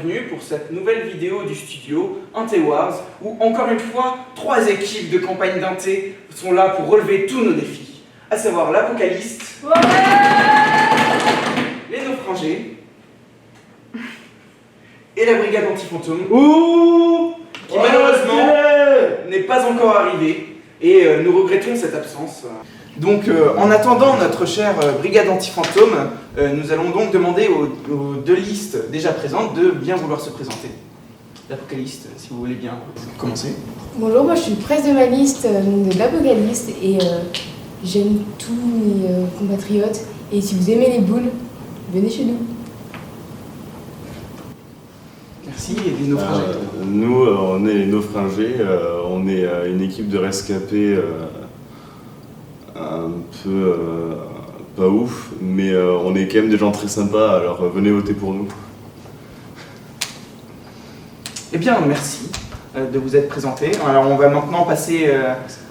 bienvenue pour cette nouvelle vidéo du studio Inté Wars où, encore une fois, 3 équipes de campagne d'Inté sont là pour relever tous nos défis, à savoir l'Apocalypse, les Naufrangés et la Brigade Anti-Fantôme, qui malheureusement n'est pas encore arrivée et nous regrettons cette absence. Donc, en attendant notre chère Brigade Anti-Fantôme, nous allons donc demander aux 2 listes déjà présentes de bien vouloir se présenter. L'Apocalypse, si vous voulez bien commencer. Bonjour, moi je suis presse de ma liste de l'Apocalypse et j'aime tous mes compatriotes. Et si vous aimez les boules, venez chez nous. Merci, et les naufragés. Nous, on est les naufragés, on est une équipe de rescapés un peu pas ouf, mais on est quand même des gens très sympas, alors venez voter pour nous. Eh bien, merci de vous être présenté. Alors, on va maintenant passer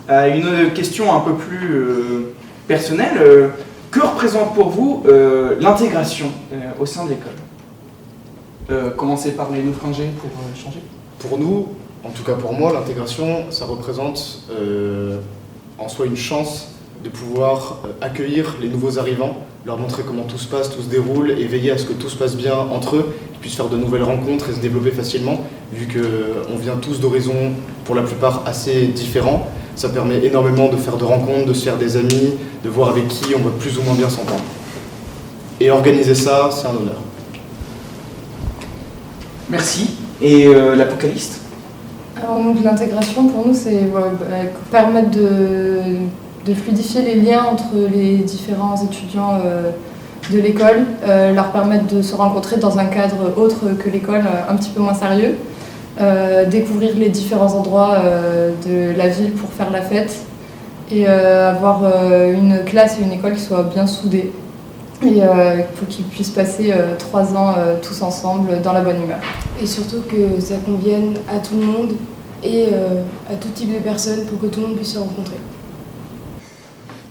à une question un peu plus personnelle. Que représente pour vous l'intégration au sein de l'école? Commencez par les naufragés pour changer. Pour nous, en tout cas pour moi, l'intégration, ça représente en soi une chance de pouvoir accueillir les nouveaux arrivants, leur montrer comment tout se passe, tout se déroule et veiller à ce que tout se passe bien entre eux, qu'ils puissent faire de nouvelles rencontres et se développer facilement, vu qu'on vient tous d'horizons pour la plupart assez différents. Ça permet énormément de faire de rencontres, de se faire des amis, de voir avec qui on va plus ou moins bien s'entendre. Et organiser ça, c'est un honneur. Merci. Et l'Apocalypse? Alors donc l'intégration pour nous c'est permettre de fluidifier les liens entre les différents étudiants de l'école, leur permettre de se rencontrer dans un cadre autre que l'école, un petit peu moins sérieux, découvrir les différents endroits de la ville pour faire la fête et avoir une classe et une école qui soient bien soudées et pour qu'ils puissent passer 3 ans tous ensemble dans la bonne humeur. Et surtout que ça convienne à tout le monde et à tout type de personnes pour que tout le monde puisse se rencontrer.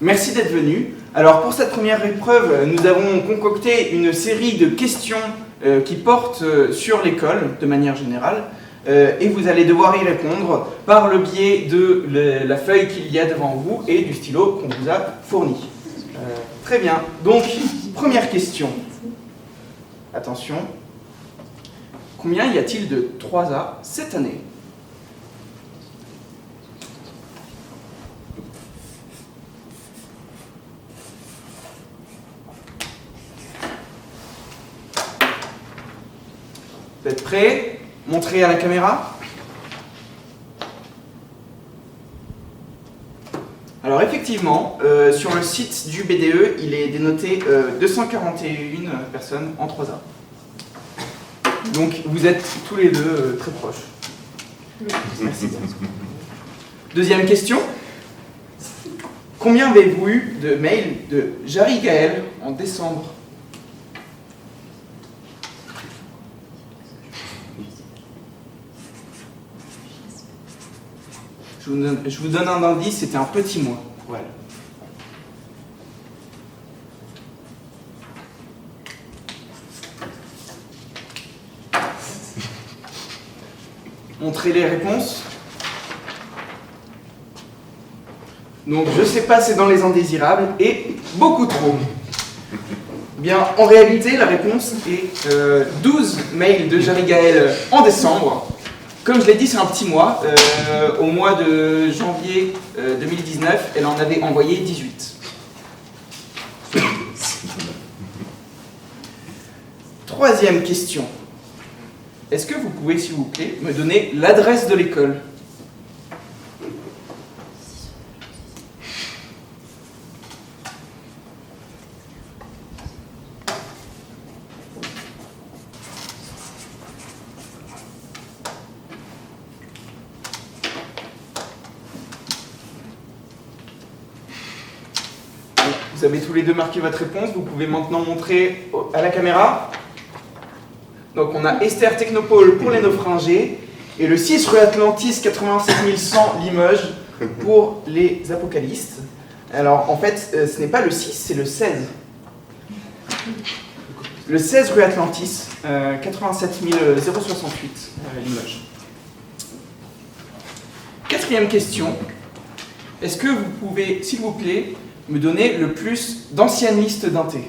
Merci d'être venu. Alors pour cette première épreuve, nous avons concocté une série de questions qui portent sur l'école de manière générale et vous allez devoir y répondre par le biais de la feuille qu'il y a devant vous et du stylo qu'on vous a fourni. Très bien. Donc, première question. Attention. Combien y a-t-il de 3A cette année ? Vous êtes prêts? Montrez à la caméra. Alors effectivement, sur le site du BDE, il est dénoté 241 personnes en 3A. Donc vous êtes tous les deux très proches. Merci. Deuxième question. Combien avez-vous eu de mails de Jarry Gaël en décembre ? Je vous donne un indice, c'était un petit mois pour elle. Montrez les réponses. Donc je sais pas, c'est dans les indésirables et beaucoup trop. Bien, en réalité, la réponse est 12 mails de Jarry Gaël en décembre. Comme je l'ai dit, c'est un petit mois. Au mois de janvier 2019, elle en avait envoyé 18. Troisième question. Est-ce que vous pouvez, s'il vous plaît, me donner l'adresse de l'école ? Vous avez tous les deux marqué votre réponse, vous pouvez maintenant montrer à la caméra. Donc on a Esther Technopole pour les naufragés et le 6 rue Atlantis 87 100 Limoges pour les apocalypses. Alors en fait, ce n'est pas le 6, c'est le 16. le 16 rue Atlantis, 87 068 Limoges. Quatrième question. Est-ce que vous pouvez, s'il vous plaît, me donner le plus d'anciennes listes d'un T?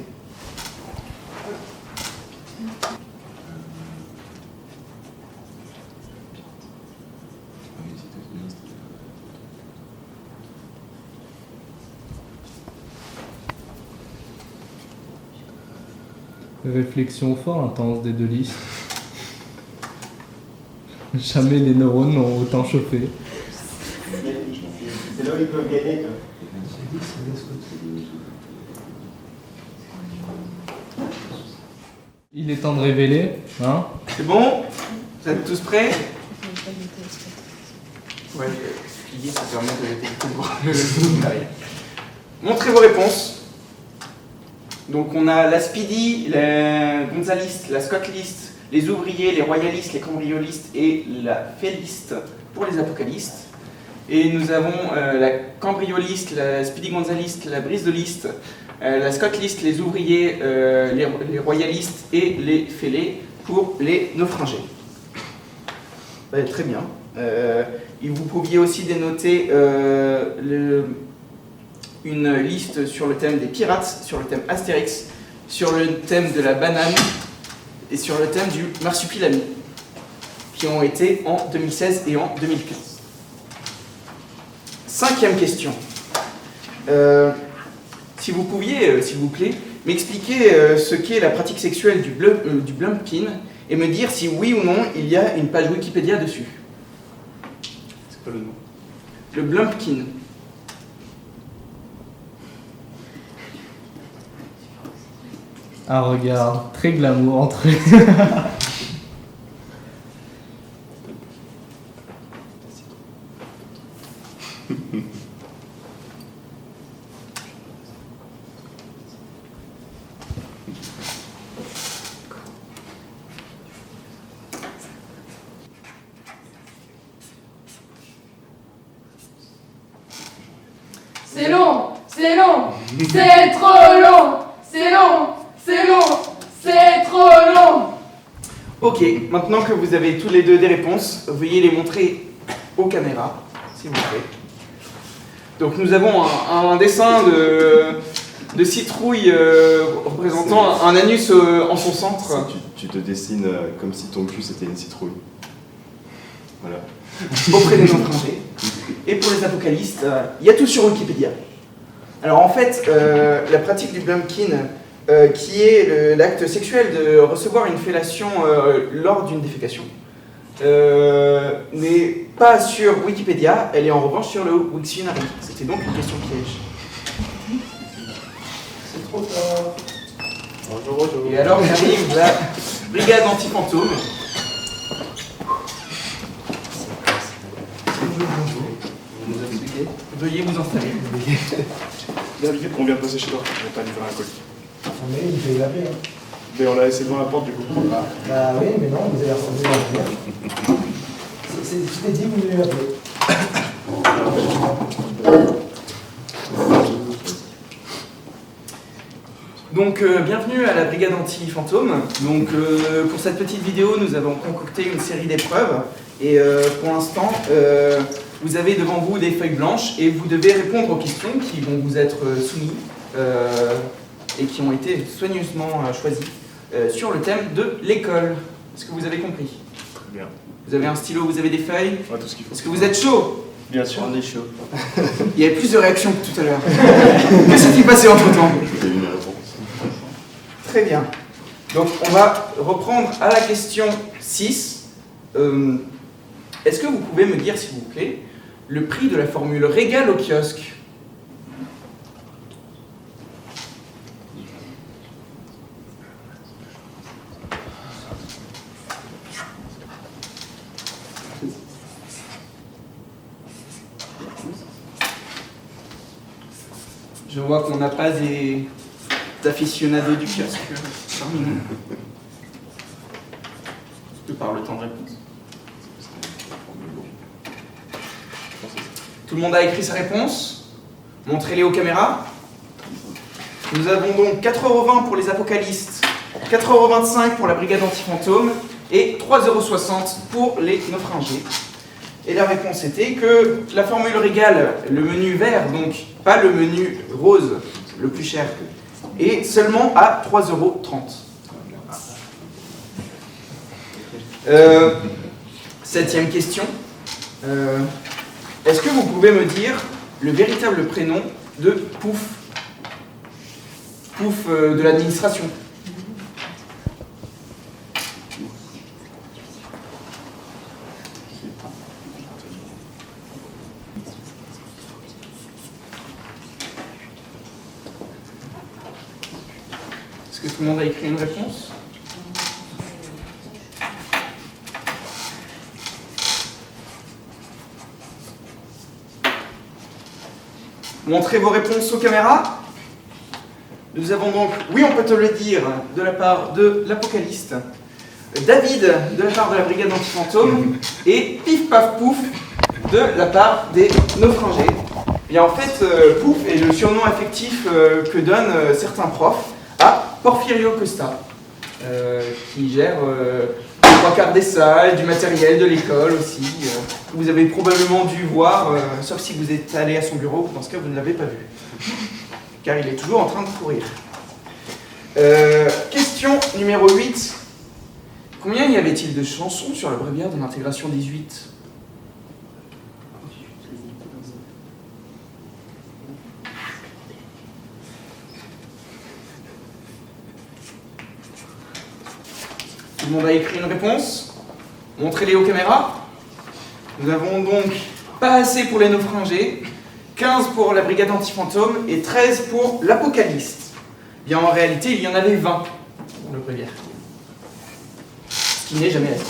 Réflexion fort intense des deux listes. Jamais les neurones n'ont autant chauffé. C'est là où ils peuvent gagner. Quoi. Il est temps de révéler, hein? C'est bon? Vous êtes tous prêts? Ouais, plier, ça permet de voir le derrière. Montrez vos réponses. Donc on a la Speedy, la Gonzaliste, la Scottlist, les ouvriers, les royalistes, les cambriolistes et la Féliste pour les apocalyptes. Et nous avons la cambrioliste, la Speedy Gonzaliste, la brise de liste, la Scottlist, les ouvriers, les royalistes et les fêlés pour les naufragés. Très bien. Vous pouviez aussi dénoter une liste sur le thème des pirates, sur le thème Astérix, sur le thème de la banane et sur le thème du marsupilami, qui ont été en 2016 et en 2015. Cinquième question. Si vous pouviez, s'il vous plaît, m'expliquer ce qu'est la pratique sexuelle du Blumpkin et me dire si oui ou non il y a une page Wikipédia dessus. C'est quoi le nom? Le Blumpkin. Un regard très glamour entre eux. C'est long, c'est long, c'est trop long, c'est long, c'est long, c'est trop long. Ok, maintenant que vous avez tous les deux des réponses, veuillez les montrer aux caméras, s'il vous plaît. Donc nous avons un dessin de citrouille représentant un anus en son centre. Tu te dessines comme si ton cul c'était une citrouille. Voilà. Auprès des naufragés. Et pour les apocalyptes, il y a tout sur Wikipédia. Alors en fait, la pratique du Blumpkin, qui est l'acte sexuel de recevoir une fellation lors d'une défécation, n'est pas sur Wikipédia, elle est en revanche sur le Wiktionary. C'était donc une question piège. C'est trop tard. Bonjour, bonjour. Et alors arrive la brigade anti-fantôme. Vous nous expliquez? Veuillez vous installer. David, on vient de passer chez toi, on t'a livré un colis. Mais il fait laver. Hein. Mais on l'a laissé devant la porte du coup. Bah oui, mais non, vous avez ressemblé à la Je t'ai dit, vous voulez l'appeler. Donc bienvenue à la brigade anti-fantôme. Donc pour cette petite vidéo, nous avons concocté une série d'épreuves. Et pour l'instant, vous avez devant vous des feuilles blanches et vous devez répondre aux questions qui vont vous être soumises et qui ont été soigneusement choisies sur le thème de l'école. Est-ce que vous avez compris? Très bien. Vous avez un stylo, vous avez des feuilles? On a tout ce qu'il faut. Est-ce que vous êtes chaud? Bien sûr. On est chaud. Il y avait plus de réactions que tout à l'heure. Que s'est-il passé entre temps? J'ai eu une réponse. Très bien. Donc on va reprendre à la question 6. Est-ce que vous pouvez me dire, s'il vous plaît, le prix de la formule Régal au kiosque? Je vois qu'on n'a pas des aficionados du kiosque parmi nous. De par le temps de réponse. Tout le monde a écrit sa réponse? Montrez-les aux caméras. Nous avons donc 4,20 € pour les apocalyptes, 4,25 € pour la brigade anti-fantôme et 3,60 € pour les naufragés. Et la réponse était que la formule régale, le menu vert, donc pas le menu rose, le plus cher, est seulement à 3,30 €. Septième question. Est-ce que vous pouvez me dire le véritable prénom de Pouf? Pouf de l'administration. Est-ce que tout le monde a écrit une réponse? Montrez vos réponses aux caméras. Nous avons donc, oui on peut te le dire, de la part de l'Apocalypse, David de la part de la brigade anti-fantôme et Pif Paf Pouf de la part des naufragés. Bien en fait, Pouf est le surnom affectif que donnent certains profs à Porfirio Costa, qui gère les 3/4 des salles, du matériel de l'école aussi, que vous avez probablement dû voir, sauf si vous êtes allé à son bureau, dans ce cas vous ne l'avez pas vu, car il est toujours en train de courir. Question numéro 8. Combien y avait-il de chansons sur le bréviaire de l'intégration 18 ? Tout le monde a écrit une réponse. Montrez-les aux caméras. Nous avons donc pas assez pour les naufragés, 15 pour la brigade anti-fantôme et 13 pour l'Apocalypse. Bien en réalité, il y en avait 20 pour le bréviaire. Ce qui n'est jamais assez.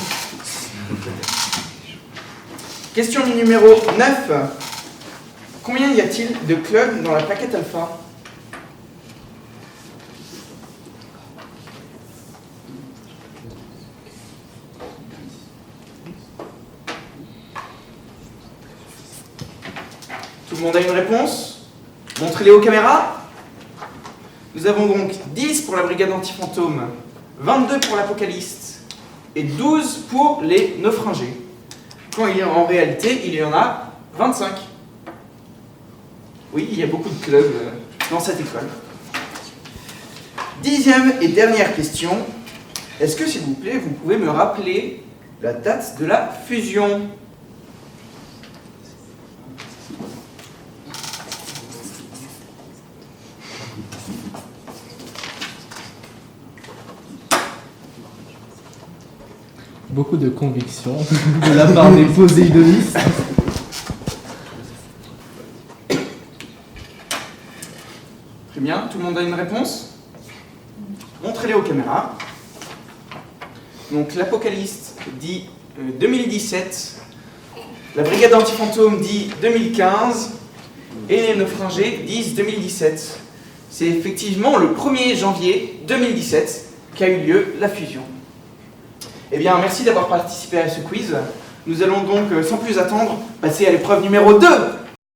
Question numéro 9. Combien y a-t-il de clubs dans la plaquette alpha ? Tout le monde a une réponse? Montrez-les aux caméras. Nous avons donc 10 pour la brigade anti-fantôme, 22 pour l'Apocalypse et 12 pour les naufragés. Quand en réalité, il y en a 25. Oui, il y a beaucoup de clubs dans cette école. 10e et dernière question. Est-ce que, s'il vous plaît, vous pouvez me rappeler la date de la fusion ? Beaucoup de conviction de la part des poséidonistes. Très bien, tout le monde a une réponse? Montrez-les aux caméras. Donc l'Apocalypse dit 2017, la brigade anti-fantôme dit 2015 et les naufragés disent 2017. C'est effectivement le 1er janvier 2017 qu'a eu lieu la fusion. Eh bien, merci d'avoir participé à ce quiz. Nous allons donc, sans plus attendre, passer à l'épreuve numéro 2.